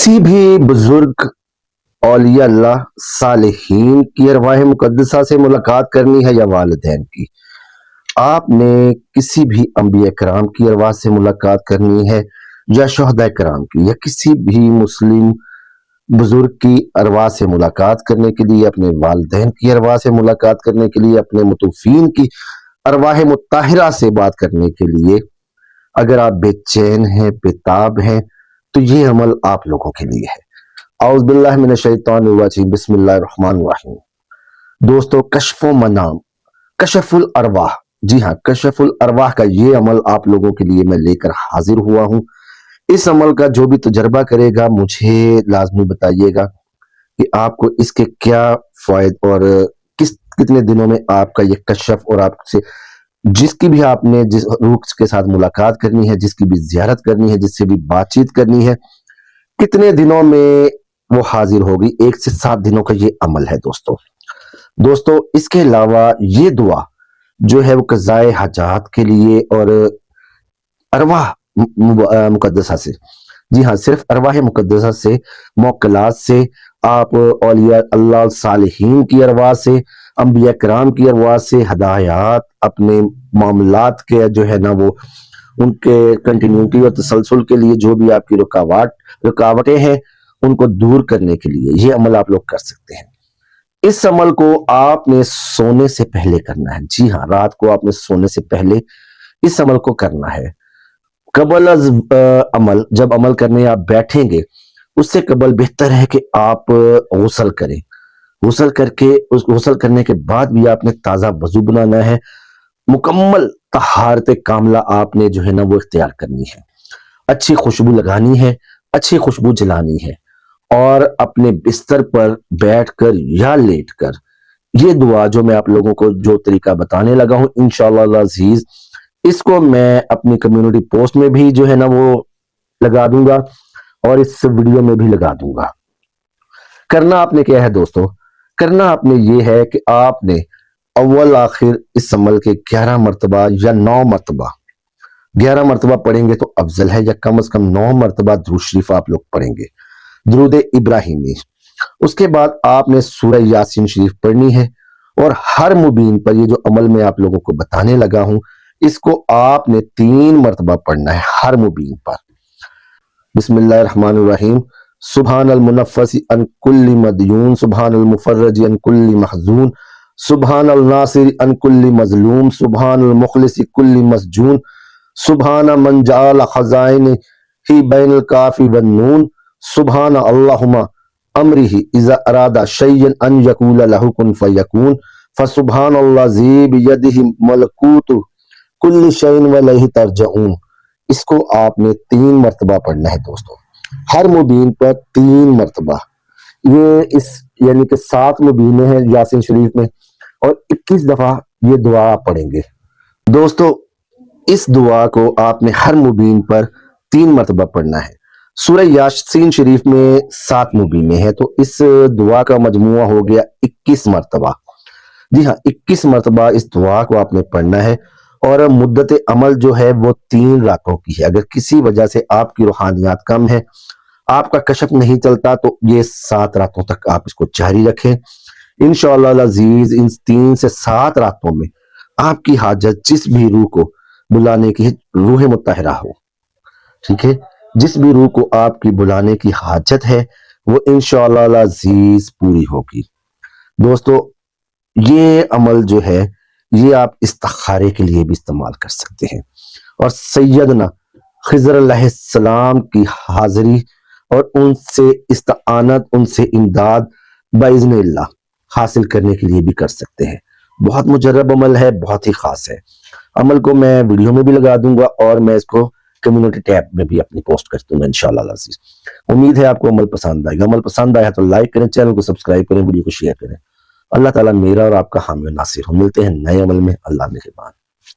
किसी भी बुजुर्ग औलिया अल्लाह सालिहीन की अरवाह मुकद्दसा से मुलाकात करनी है या वालिदैन की, आपने किसी भी अंबिया कराम की अरवाह से मुलाकात करनी है या शुहदा कराम की, या किसी भी मुस्लिम बुजुर्ग की अरवाह से मुलाकात करने के लिए, अपने वालिदैन की अरवाह से मुलाकात करने के लिए, अपने मुतवफ़ीन की अरवाह मुत्ताहिरा से बात करने के लिए अगर आप बेचैन हैं, बेताब हैं, तो ये अमल आप लोगों के लिए है। औज़ बिल्लाहि मिनश शैतानिर रजीम, बिस्मिल्लाहिर रहमानिर रहीम। दोस्तों, कश्फ़ो मनाम, कशफुल अरवाह, जी हाँ, कशफुल अरवाह का ये अमल आप लोगों के लिए मैं लेकर हाजिर हुआ हूँ। इस अमल का जो भी तजर्बा करेगा मुझे लाजमी बताइएगा कि आपको इसके क्या फ़ायद और कितने दिनों में आपका ये कशफ और आपसे जिसकी भी आपने जिस रूह के साथ मुलाकात करनी है, जिसकी भी ज़ियारत करनी है, जिससे भी बातचीत करनी है, कितने दिनों में वो हाजिर होगी। 1 से 7 दिनों का ये अमल है दोस्तों। इसके अलावा ये दुआ जो है वो क़ज़ाए हाजात के लिए और अरवाह मुकद्दसा से, जी हाँ, सिर्फ अरवाह मुकद्दसा से, मौक्कलात से, आप औलिया अल्लाह सालिहीन की अरवाह से, अंबिया कराम की अरवाह से हदायत, अपने मामलात के जो है ना वो उनके कंटिन्यूटी और तसलसल के लिए जो भी आपकी रुकावटें हैं उनको दूर करने के लिए ये अमल आप लोग कर सकते हैं। इस अमल को आपने सोने से पहले करना है। जी हाँ, रात को आपने सोने से पहले इस अमल को करना है। कबल अज अमल, जब अमल करने आप बैठेंगे उससे कबल बेहतर है कि आप गुस्ल करें। गुस्ल करके उस गुस्ल करने के बाद भी आपने ताज़ा वज़ू बनाना है। मुकम्मल तहारत कामला आपने जो है ना वो इख्तियार करनी है। अच्छी खुशबू लगानी है, अच्छी खुशबू जलानी है और अपने बिस्तर पर बैठकर या लेटकर ये दुआ जो मैं आप लोगों को जो तरीका बताने लगा हूं, इंशाअल्लाह अज़ीज इसको मैं अपनी कम्युनिटी पोस्ट में भी जो है ना वो लगा दूंगा और इस वीडियो में भी लगा दूंगा। करना आपने क्या है दोस्तों? करना आपने ये है कि आपने अव्वल आखिर इस अमल के 11 मरतबा या 9 मरतबा, 11 मरतबा पढ़ेंगे तो अफजल है, या कम से कम 9 मरतबा दुरूद शरीफ आप लोग पढ़ेंगे, दुरूद इब्राहिमी। उसके बाद आपने सूरह यासीन शरीफ पढ़नी है और हर मुबीन पर ये जो अमल मैं आप लोगों को बताने लगा हूं इसको आपने 3 मरतबा पढ़ना है हर मुबीन पर। बिस्मिल्लाहिर रहमानिर रहीम। सुभानल मुनफ़्फ़सी अन कुल्ली मदयून, सुभानल मुफ़र्रजी अन कुल्ली महज़ून, सुभानल नासिरी अन कुल्ली मज़लूम, सुभानल मुख़लिसी कुल्ली मसजून, सुभान मन जअल ख़ज़ाइन ही बैनल काफ़ी वन नून, सुभान अल्लाहुम्मा अमरिही इज़ा अरादा शैयन अन यक़ूला लहु कुन फ़यकून, फ़सुब्हानल्लज़ी बियदिही मलकूतु कुल्ली शैइन व इलैहि तर्जऊन। इसको आपने 3 मरतबा पढ़ना है दोस्तों, हर मुबीन पर 3 मरतबा। ये इस यानी कि 7 मुबीनें हैं यासीन शरीफ में और 21 दफा ये दुआ आप पढ़ेंगे दोस्तों। इस दुआ को आपने हर मुबीन पर 3 मरतबा पढ़ना है। सूरह यासीन शरीफ में 7 मुबीनें हैं तो इस दुआ का मजमुआ हो गया 21 मरतबा। जी हाँ, 21 मरतबा इस दुआ को आपने पढ़ना है और मुद्दत अमल जो है वो 3 रातों की है। अगर किसी वजह से आपकी रूहानियात कम है, आपका कशफ नहीं चलता, तो ये 7 रातों तक आप इसको जारी रखें। इंशाअल्लाह अज़ीज इन 3 से 7 रातों में आपकी हाजत जिस भी रूह को बुलाने की रूह मुत्ताहिरा हो, ठीक है, जिस भी रूह को आपकी बुलाने की हाजत है वो इंशाअल्लाह अज़ीज पूरी होगी। दोस्तों, ये अमल जो है ये आप इस्तिखारे के लिए भी इस्तेमाल कर सकते हैं और सैयदना खिज़र अलैहिस्सलाम की हाजिरी और उनसे इस्तानत, उनसे इमदाद बाइज़्निल्लाह हासिल करने के लिए भी कर सकते हैं। बहुत मुजर्रब अमल है, बहुत ही खास है। अमल को मैं वीडियो में भी लगा दूंगा और मैं इसको कम्युनिटी टैब में भी अपनी पोस्ट कर दूंगा इंशाअल्लाह अज़ीज। उम्मीद है आपको अमल पसंद आएगा। अमल पसंद आया तो लाइक करें, चैनल को सब्सक्राइब करें, वीडियो को शेयर करें। अल्लाह ताला मेरा और आपका हामी और नासिर हो। मिलते हैं नए अमल में। अल्लाह मेहरबान।